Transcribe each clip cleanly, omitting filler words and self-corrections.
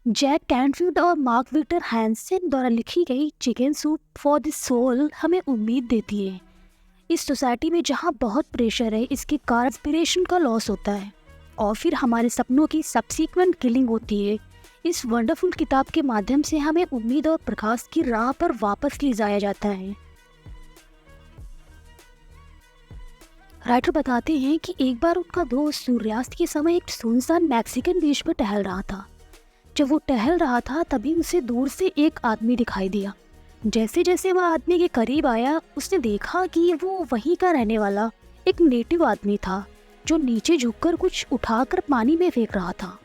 Jack Canfield और Mark Victor Hansen द्वारा लिखी गई chicken soup for the soul हमें उम्मीद देती है। इस सोसाइटी में जहाँ बहुत प्रेशर है, इसके कारण इंस्पिरेशन का लॉस होता है और फिर हमारे सपनों की सबसीक्वेंट किलिंग होती है। इस वंडरफुल किताब के माध्यम से हमें उम्मीद और प्रकाश की राह पर वापस ले जाया जाता है। राइटर बताते हैं कि एक बार उनका दोस्त सूर्यास्त के समय एक सुनसान मैक्सिकन बीच पर टहल रहा था। जब वो टहल रहा था तभी उसे दूर से एक आदमी दिखाई दिया। जैसे जैसे वह आदमी के करीब आया, उसने देखा कि वो वहीं का रहने वाला एक नेटिव आदमी था जो नीचे झुककर कुछ उठाकर पानी में फेंक रहा था।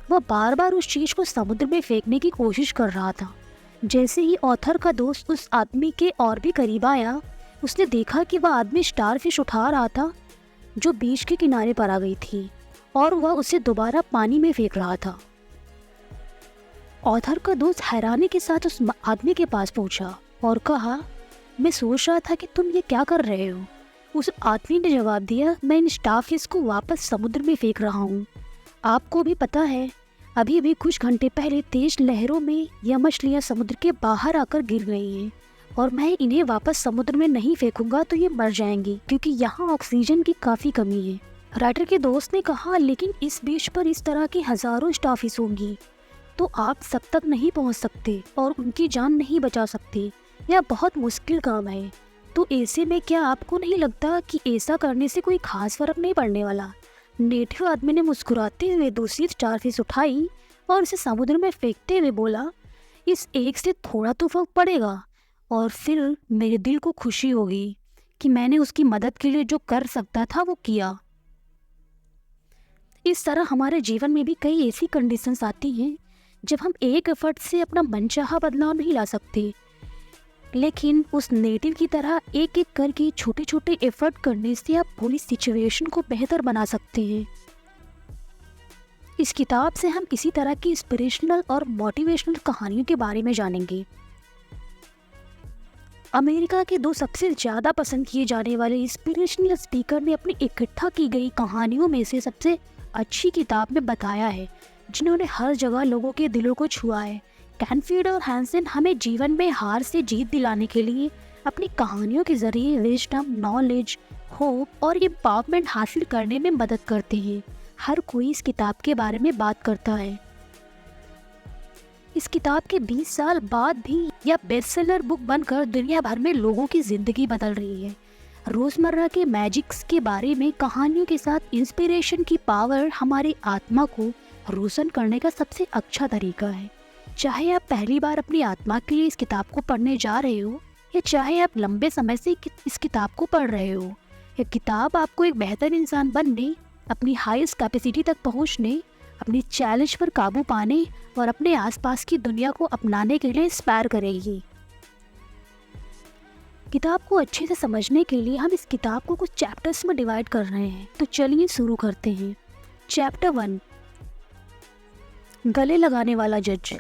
वह बार बार उस चीज को समुद्र में फेंकने की कोशिश कर रहा था। जैसे ही ऑथर का दोस्त उस आदमी के और भी करीब आया, उसने देखा कि वह आदमी स्टारफिश उठा रहा था जो बीच के किनारे पर आ गई थी और वह उसे दोबारा पानी में फेंक रहा था। ऑथर का दोस्त हैरानी के साथ उस आदमी के पास पहुंचा और कहा, मैं सोच रहा था कि तुम ये क्या कर रहे हो। उस आदमी ने जवाब दिया, मैं इन स्टारफिश को वापस समुद्र में फेंक रहा हूँ। आपको भी पता है, अभी अभी कुछ घंटे पहले तेज लहरों में यह मछलियाँ समुद्र के बाहर आकर गिर गई हैं और मैं इन्हें वापस समुद्र में नहीं फेंकूंगा तो ये मर जाएंगी क्योंकि यहाँ ऑक्सीजन की काफ़ी कमी है। राइटर के दोस्त ने कहा, लेकिन इस बीच पर इस तरह की हज़ारों स्टारफिश होंगी तो आप सब तक नहीं पहुँच सकते और उनकी जान नहीं बचा सकते। यह बहुत मुश्किल काम है। तो ऐसे में क्या आपको नहीं लगता कि ऐसा करने से कोई खास फर्क नहीं पड़ने वाला। नेटिव आदमी ने मुस्कुराते हुए दूसरी स्टारफिश उठाई और उसे समुद्र में फेंकते हुए बोला, इस एक से थोड़ा तो फर्क पड़ेगा और फिर मेरे दिल को खुशी होगी कि मैंने उसकी मदद के लिए जो कर सकता था वो किया। इस तरह हमारे जीवन में भी कई ऐसी कंडीशंस आती हैं जब हम एक एफर्ट से अपना मनचाहा बदलाव नहीं ला सकते, लेकिन उस नेटिव की तरह एक एक करके छोटे छोटे एफर्ट करने से आप पूरी सिचुएशन को बेहतर बना सकते हैं। इस किताब से हम इसी तरह की इंस्पिरेशनल और मोटिवेशनल कहानियों के बारे में जानेंगे। अमेरिका के दो सबसे ज़्यादा पसंद किए जाने वाले इंस्पिरेशनल स्पीकर ने अपनी इकट्ठा की गई कहानियों में से सबसे अच्छी किताब में बताया है, जिन्होंने हर जगह लोगों के दिलों को छुआ है। कैनफील्ड और हैंसन हमें जीवन में हार से जीत दिलाने के लिए अपनी कहानियों के जरिए विजडम, नॉलेज, होप और एम्पावरमेंट हासिल करने में मदद करते हैं। हर कोई इस किताब के बारे में बात करता है। इस किताब के 20 साल बाद भी यह बेस्टसेलर बुक बनकर दुनिया भर में लोगों की जिंदगी बदल रही है। रोजमर्रा के मैजिक्स के बारे में कहानियों के साथ इंस्पिरेशन की पावर हमारी आत्मा को रोशन करने का सबसे अच्छा तरीका है। चाहे आप पहली बार अपनी आत्मा के लिए इस किताब को पढ़ने जा रहे हो या चाहे आप लंबे समय से इस किताब को पढ़ रहे हो, यह किताब आपको एक बेहतर इंसान बनने, अपनी हाईएस्ट कैपेसिटी तक पहुंचने, अपनी चैलेंज पर काबू पाने और अपने आसपास की दुनिया को अपनाने के लिए इंस्पायर करेगी। किताब को अच्छे से समझने के लिए हम इस किताब को कुछ चैप्टर्स में डिवाइड कर रहे हैं, तो चलिए शुरू करते हैं। चैप्टर 1, गले लगाने वाला जज।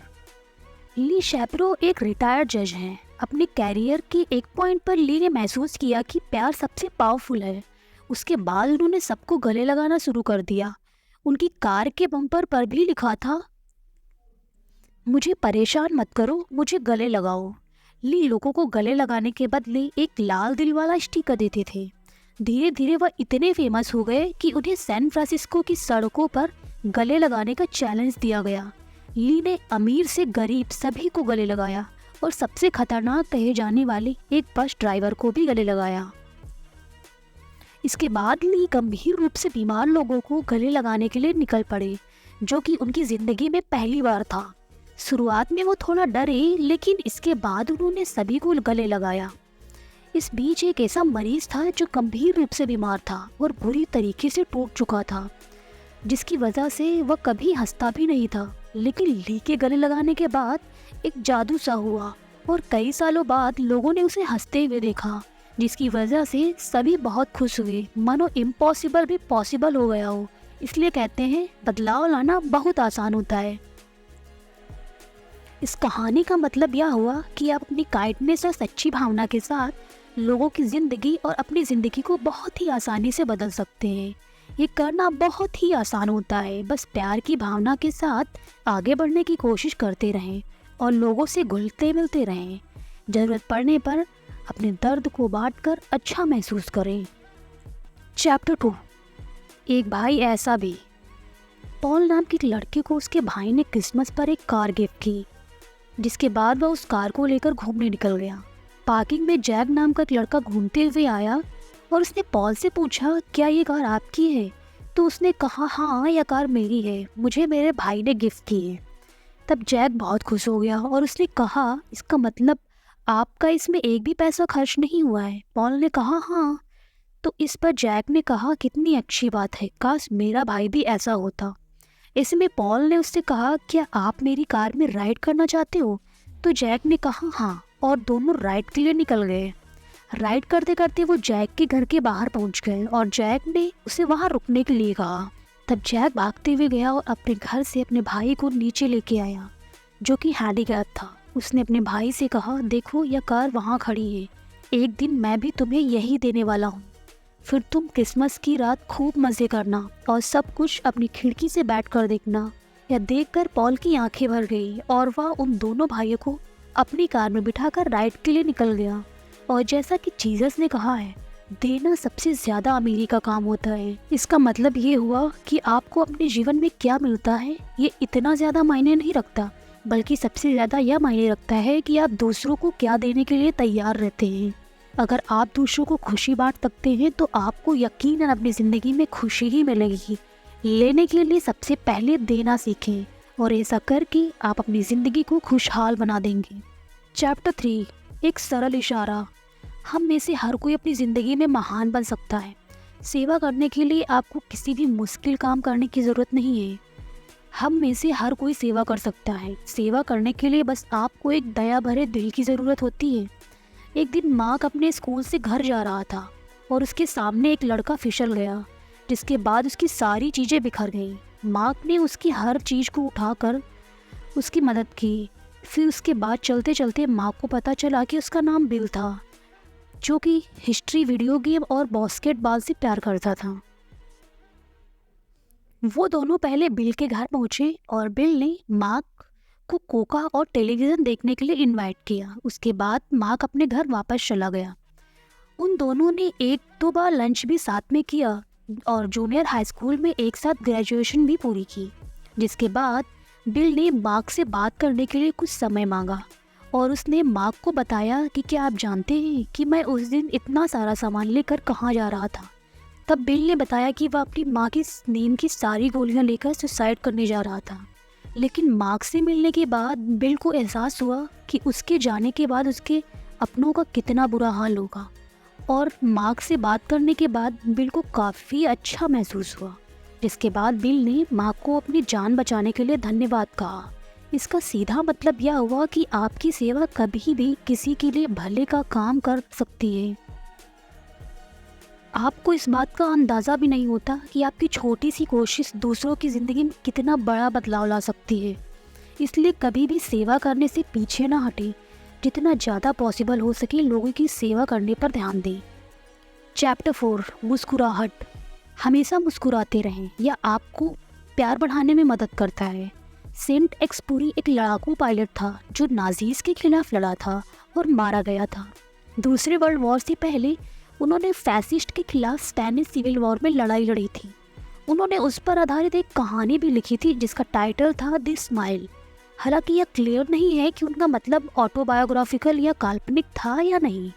ली शैपरो एक रिटायर्ड जज हैं। अपने कैरियर के एक पॉइंट पर ली ने महसूस किया कि प्यार सबसे पावरफुल है। उसके बाद उन्होंने सबको गले लगाना शुरू कर दिया। उनकी कार के बम्पर पर भी लिखा था, मुझे परेशान मत करो, मुझे गले लगाओ। ली लोगों को गले लगाने के बदले एक लाल दिल वाला स्टिकर देते थे। धीरे धीरे वह इतने फेमस हो गए कि उन्हें सैन फ्रांसिस्को की सड़कों पर गले लगाने का चैलेंज दिया गया। ली ने अमीर से गरीब सभी को गले लगाया और सबसे खतरनाक कहे जाने वाले एक बस ड्राइवर को भी गले लगाया। इसके बाद ली गंभीर रूप से बीमार लोगों को गले लगाने के लिए निकल पड़े, जो कि उनकी जिंदगी में पहली बार था। शुरुआत में वो थोड़ा डरे, लेकिन इसके बाद उन्होंने सभी को गले लगाया। इस बीच एक ऐसा मरीज था जो गंभीर रूप से बीमार था और बुरी तरीके से टूट चुका था, जिसकी वजह से वह कभी हंसता भी नहीं था। लेकिन ली के गले लगाने के बाद एक जादू सा हुआ और कई सालों बाद लोगों ने उसे हंसते हुए देखा, जिसकी वजह से सभी बहुत खुश हुए, मानो इम्पॉसिबल भी पॉसिबल हो गया हो। इसलिए कहते हैं बदलाव लाना बहुत आसान होता है। इस कहानी का मतलब यह हुआ कि आप अपनी काइंडनेस और सच्ची भावना के साथ लोगों की ज़िंदगी और अपनी ज़िंदगी को बहुत ही आसानी से बदल सकते हैं। ये करना बहुत ही आसान होता है, बस प्यार की भावना के साथ आगे बढ़ने की कोशिश करते रहें और लोगों से घुलते मिलते रहें। ज़रूरत पड़ने पर अपने दर्द को बांटकर अच्छा महसूस करें। चैप्टर 2, एक भाई ऐसा भी। पॉल नाम के एक लड़के को उसके भाई ने क्रिसमस पर एक कार गिफ्ट की, जिसके बाद वह उस कार को लेकर घूमने निकल गया। पार्किंग में जैक नाम का एक लड़का घूमते हुए आया और उसने पॉल से पूछा, क्या ये कार आपकी है? तो उसने कहा, हाँ यह कार मेरी है, मुझे मेरे भाई ने गिफ्ट की है। तब जैक बहुत खुश हो गया और उसने कहा, इसका मतलब आपका इसमें एक भी पैसा खर्च नहीं हुआ है? पॉल ने कहा, हाँ। तो इस पर जैक ने कहा, कितनी अच्छी बात है, काश मेरा भाई भी ऐसा होता। इसमें पॉल ने उससे कहा, क्या आप मेरी कार में राइड करना चाहते हो? तो जैक ने कहा, हाँ, और दोनों राइड के लिए निकल गए। राइड करते करते वो जैक के घर के बाहर पहुंच गए और जैक ने उसे वहां रुकने के लिए कहा। तब जैक भागते हुए गया और अपने घर से अपने भाई को नीचे लेके आया, जो कि हैंडीकैप था। उसने अपने भाई से कहा, देखो यह कार वहाँ खड़ी है, एक दिन मैं भी तुम्हें यही देने वाला हूँ, फिर तुम क्रिसमस की रात खूब मज़े करना और सब कुछ अपनी खिड़की से बैठ कर देखना। यह देखकर पॉल की आंखें भर गई और वह उन दोनों भाइयों को अपनी कार में बिठाकर राइड के लिए निकल गया। और जैसा कि जीसस ने कहा है, देना सबसे ज़्यादा अमीरी का काम होता है। इसका मतलब ये हुआ कि आपको अपने जीवन में क्या मिलता है ये इतना ज़्यादा मायने नहीं रखता, बल्कि सबसे ज़्यादा यह मायने रखता है कि आप दूसरों को क्या देने के लिए तैयार रहते हैं। अगर आप दूसरों को खुशी बांट सकते हैं तो आपको यकीनन अपनी ज़िंदगी में खुशी ही मिलेगी। लेने के लिए सबसे पहले देना सीखें और ऐसा करके आप अपनी ज़िंदगी को खुशहाल बना देंगे। चैप्टर 3, एक सरल इशारा। हम में से हर कोई अपनी ज़िंदगी में महान बन सकता है। सेवा करने के लिए आपको किसी भी मुश्किल काम करने की ज़रूरत नहीं है। हम में से हर कोई सेवा कर सकता है। सेवा करने के लिए बस आपको एक दया भरे दिल की ज़रूरत होती है। एक दिन मार्क अपने स्कूल से घर जा रहा था और उसके सामने एक लड़का फिसल गया, जिसके बाद उसकी सारी चीज़ें बिखर गईं। मार्क ने उसकी हर चीज़ को उठाकर उसकी मदद की। फिर उसके बाद चलते चलते मार्क को पता चला कि उसका नाम बिल था, जो कि हिस्ट्री, वीडियो गेम और बास्केटबॉल से प्यार करता था। वो दोनों पहले बिल के घर पहुंचे और बिल ने मार्क को कोका और टेलीविज़न देखने के लिए इनवाइट किया। उसके बाद मार्क अपने घर वापस चला गया। उन दोनों ने एक दो बार लंच भी साथ में किया और जूनियर हाई स्कूल में एक साथ ग्रेजुएशन भी पूरी की। जिसके बाद बिल ने मार्क से बात करने के लिए कुछ समय मांगा और उसने मार्क को बताया कि क्या आप जानते हैं कि मैं उस दिन इतना सारा सामान लेकर कहाँ जा रहा था। तब बिल ने बताया कि वह अपनी माँ की नींद की सारी गोलियां लेकर सुसाइड करने जा रहा था। लेकिन मार्क से मिलने के बाद बिल को एहसास हुआ कि उसके जाने के बाद उसके अपनों का कितना बुरा हाल होगा। और मार्क से बात करने के बाद बिल को काफ़ी अच्छा महसूस हुआ। जिसके बाद बिल ने मार्क को अपनी जान बचाने के लिए धन्यवाद कहा। इसका सीधा मतलब यह हुआ कि आपकी सेवा कभी भी किसी के लिए भले का काम कर सकती है। आपको इस बात का अंदाज़ा भी नहीं होता कि आपकी छोटी सी कोशिश दूसरों की ज़िंदगी में कितना बड़ा बदलाव ला सकती है। इसलिए कभी भी सेवा करने से पीछे ना हटें। जितना ज़्यादा पॉसिबल हो सके लोगों की सेवा करने पर ध्यान दें। चैप्टर 4, मुस्कुराहट। हमेशा मुस्कुराते रहें, यह आपको प्यार बढ़ाने में मदद करता है। सेंट एक्सपूरी एक लड़ाकू पायलट था जो नाजीज के खिलाफ लड़ा था और मारा गया था। दूसरे वर्ल्ड वॉर से पहले उन्होंने फैसिस्ट के खिलाफ स्पेनिश सिविल वॉर में लड़ाई लड़ी थी। उन्होंने उस पर आधारित एक कहानी भी लिखी थी जिसका टाइटल था द स्माइल। हालांकि यह क्लियर नहीं है कि उनका मतलब ऑटोबायोग्राफिकल या काल्पनिक था या नहीं।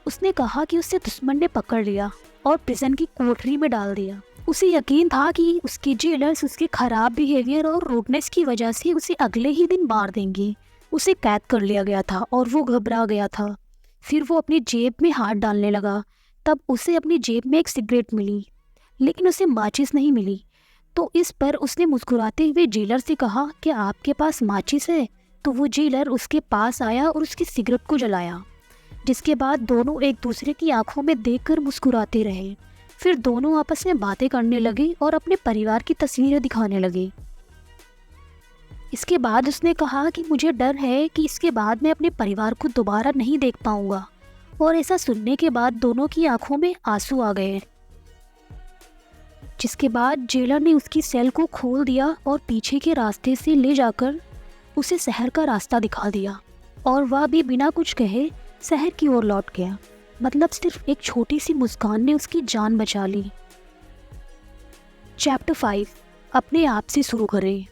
उसने कहा कि उसे दुश्मन ने पकड़ लिया और प्रिजन की कोठरी में डाल दिया। उसे यकीन था कि उसके जेलर्स उसके खराब बिहेवियर और रूडनेस की वजह से उसे अगले ही दिन मार देंगे। उसे कैद कर लिया गया था और वो घबरा गया था। फिर वो अपनी जेब में हाथ डालने लगा। तब उसे अपनी जेब में एक सिगरेट मिली, लेकिन उसे माचिस नहीं मिली। तो इस पर उसने मुस्कुराते हुए जेलर से कहा, क्या आपके पास माचिस है? तो वो जेलर उसके पास आया और उसकी सिगरेट को जलाया। जिसके बाद दोनों एक दूसरे की आंखों में देखकर मुस्कुराते रहे। फिर दोनों आपस में बातें करने लगे और अपने परिवार की तस्वीरें दिखाने लगे। इसके बाद उसने कहा कि मुझे डर है कि इसके बाद मैं अपने परिवार को दोबारा नहीं देख पाऊंगा। और ऐसा सुनने के बाद दोनों की आंखों में आंसू आ गए। जिसके बाद जेलर ने उसकी सेल को खोल दिया और पीछे के रास्ते से ले जाकर उसे शहर का रास्ता दिखा दिया, और वह भी बिना कुछ कहे शहर की ओर लौट गया। मतलब सिर्फ एक छोटी सी मुस्कान ने उसकी जान बचा ली। चैप्टर 5 अपने आप से शुरू करें।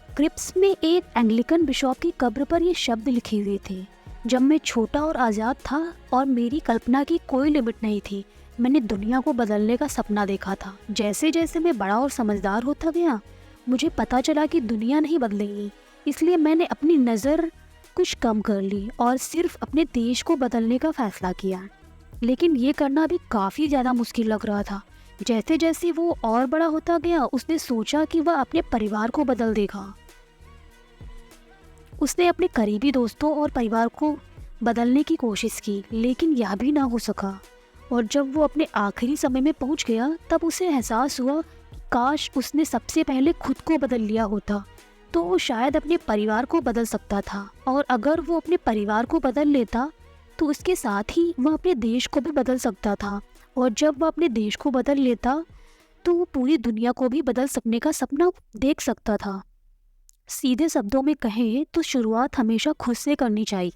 क्रिप्स में एक एंग्लिकन बिशप की कब्र पर ये शब्द लिखे हुए थे, जब मैं छोटा और आज़ाद था और मेरी कल्पना की कोई लिमिट नहीं थी, मैंने दुनिया को बदलने का सपना देखा था। जैसे जैसे मैं बड़ा और समझदार होता गया, मुझे पता चला कि दुनिया नहीं बदलेगी, इसलिए मैंने अपनी नज़र कुछ कम कर ली और सिर्फ अपने देश को बदलने का फैसला किया। लेकिन ये करना भी काफ़ी ज़्यादा मुश्किल लग रहा था। जैसे जैसे वो और बड़ा होता गया, उसने सोचा कि वह अपने परिवार को बदल देगा। उसने अपने करीबी दोस्तों और परिवार को बदलने की कोशिश की, लेकिन यह भी ना हो सका। और जब वो अपने आखिरी समय में पहुंच गया, तब उसे एहसास हुआ कि काश उसने सबसे पहले खुद को बदल लिया होता, तो वो शायद अपने परिवार को बदल सकता था। और अगर वो अपने परिवार को बदल लेता, तो उसके साथ ही वह अपने देश को भी बदल सकता था। और जब वह अपने देश को बदल लेता, तो वो पूरी दुनिया को भी बदल सकने का सपना देख सकता था। सीधे शब्दों में कहें तो शुरुआत हमेशा खुद से करनी चाहिए।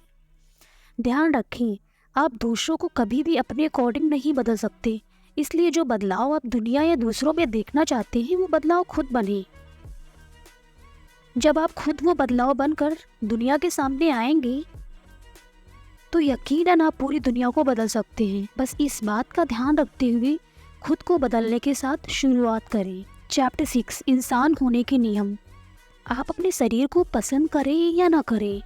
ध्यान रखें, आप दूसरों को कभी भी अपने अकॉर्डिंग नहीं बदल सकते, इसलिए जो बदलाव आप दुनिया या दूसरों में देखना चाहते हैं, वो बदलाव खुद बने। जब आप खुद वो बदलाव बनकर दुनिया के सामने आएंगे, तो यकीनन आप पूरी दुनिया को बदल सकते हैं। बस इस बात का ध्यान रखते हुए खुद को बदलने के साथ शुरुआत करें। चैप्टर 6 इंसान होने के नियम। आप अपने शरीर को पसंद करें या ना करें,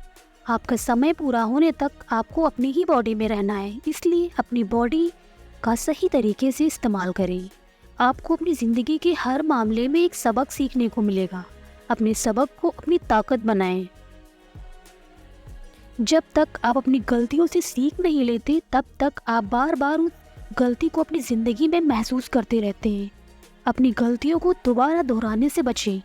आपका समय पूरा होने तक आपको अपनी ही बॉडी में रहना है, इसलिए अपनी बॉडी का सही तरीके से इस्तेमाल करें। आपको अपनी ज़िंदगी के हर मामले में एक सबक सीखने को मिलेगा। अपने सबक को अपनी ताकत बनाएं। जब तक आप अपनी गलतियों से सीख नहीं लेते, तब तक आप बार बार उस गलती को अपनी ज़िंदगी में महसूस करते रहते हैं। अपनी गलतियों को दोबारा दोहराने से बचें।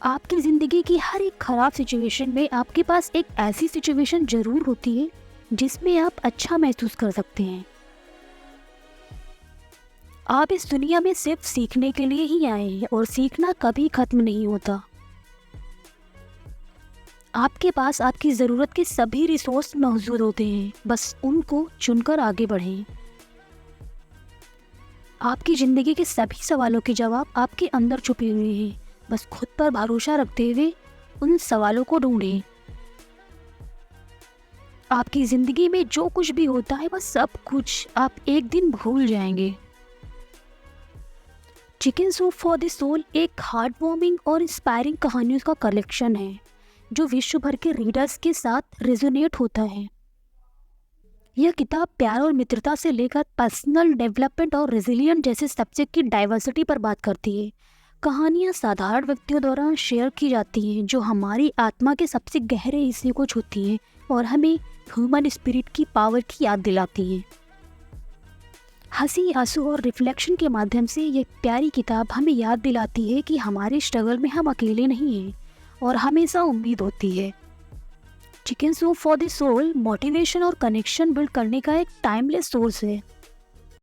आपकी ज़िंदगी की हर एक ख़राब सिचुएशन में आपके पास एक ऐसी सिचुएशन ज़रूर होती है जिसमें आप अच्छा महसूस कर सकते हैं। आप इस दुनिया में सिर्फ सीखने के लिए ही आए हैं और सीखना कभी ख़त्म नहीं होता। आपके पास आपकी ज़रूरत के सभी रिसोर्स मौजूद होते हैं, बस उनको चुनकर आगे बढ़ें। आपकी ज़िंदगी के सभी सवालों के जवाब आपके अंदर छुपे हुए हैं, बस खुद पर भरोसा रखते हुए उन सवालों को ढूंढें। आपकी ज़िंदगी में जो कुछ भी होता है, वह सब कुछ आप एक दिन भूल जाएंगे। Chicken soup for the soul एक हार्ट वार्मिंग और इंस्पायरिंग कहानियों का कलेक्शन है जो विश्व भर के रीडर्स के साथ रेजोनेट होता है। यह किताब प्यार और मित्रता से लेकर पर्सनल डेवलपमेंट और रेजिलियंट जैसे सब्जेक्ट की डाइवर्सिटी पर बात करती है। कहानियाँ साधारण व्यक्तियों द्वारा शेयर की जाती हैं जो हमारी आत्मा के सबसे गहरे हिस्से को छूती हैं और हमें ह्यूमन स्पिरिट की पावर की याद दिलाती हैं। हंसी, आंसू और रिफ्लेक्शन के माध्यम से ये प्यारी किताब हमें याद दिलाती है कि हमारे स्ट्रगल में हम अकेले नहीं हैं और हमेशा उम्मीद होती है। Chicken soup for the soul motivation और कनेक्शन बिल्ड करने का एक टाइमलेस सोर्स है।